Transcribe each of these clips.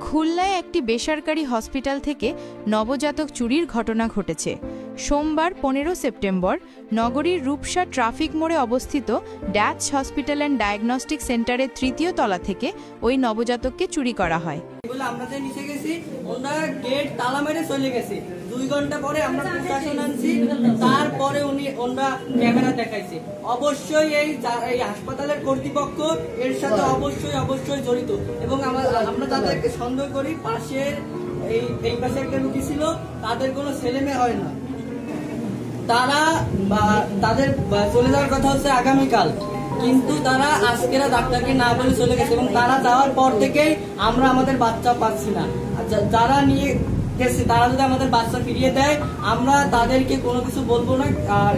খুলনায় একটি বেসরকারি হসপিটাল থেকে নবজাতক চুরির ঘটনা ঘটেছে। সোমবার 15 সেপ্টেম্বর নগরীর রূপসা ট্রাফিক মোড়ে অবস্থিত ড্যাপস হসপিটাল অ্যান্ড ডায়াগনস্টিক সেন্টারের তৃতীয় তলা থেকে ওই নবজাতককে চুরি করা হয়। আমরা যে নিচে গেছি ওনারা গেট তালা মেরে চলে গেছে। 2 ঘন্টা পরে আমরা প্রশাসন আনছি, তারপরে ওনারা ক্যামেরা দেখাইছে। অবশ্যই এই হাসপাতালের কর্তৃপক্ষ এর সাথে অবশ্যই জড়িত এবং আমরা তাদেরকে সন্দেহ করি। পাশের এই পাশে একটা রুগী ছিল, তাদের কোনো ছেলে মেয়ে হয় না। তাদের চলে যাওয়ার কথা হচ্ছে আগামীকাল, কিন্তু তারা আজকেরা ডাক্তারকে না বলে চলে গেছে এবং তারা যাওয়ার পর থেকেই আমরা আমাদের বাচ্চা পাচ্ছি না। যারা নিয়ে গেছে তারা যদি আমাদের বাচ্চা ফিরিয়ে দেয় আমরা তাদেরকে কোনো কিছু বলবো না।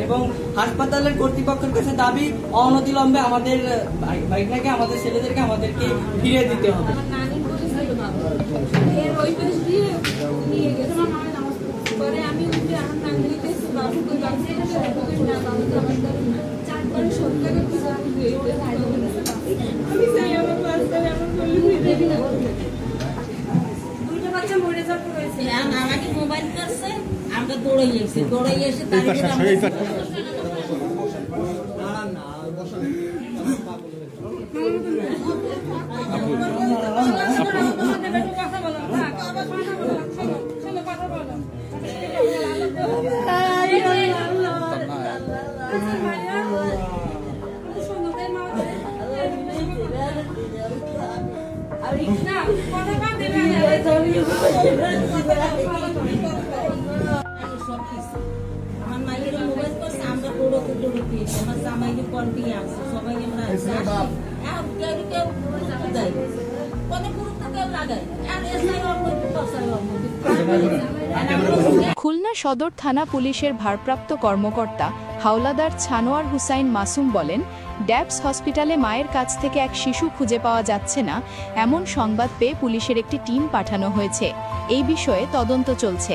এবং হাসপাতালের কর্তৃপক্ষের কাছে দাবি অনতিবিলম্বে আমাদের ভাইটাকে, আমাদের ছেলেদেরকে আমাদেরকে ফিরিয়ে দিতে হবে। আমাকে মোবাইল করছে, আমরা দৌড়াই এসে আমার মায়ের মোবাইল করছে, আমরা দৌড়তে আমার জামাইকে কল দিয়ে আসছে, সবাই আমরা খুলনা সদর থানা পুলিশের ভারপ্রাপ্ত কর্মকর্তা হাওলাদার ছানোয়ার হুসাইন মাসুম বলেন, ড্যাপস হসপিটালে মায়ের কাছ থেকে এক শিশু খুঁজে পাওয়া যাচ্ছে না এমন সংবাদ পেয়ে পুলিশের একটি টিম পাঠানো হয়েছে। এই বিষয়ে তদন্ত চলছে।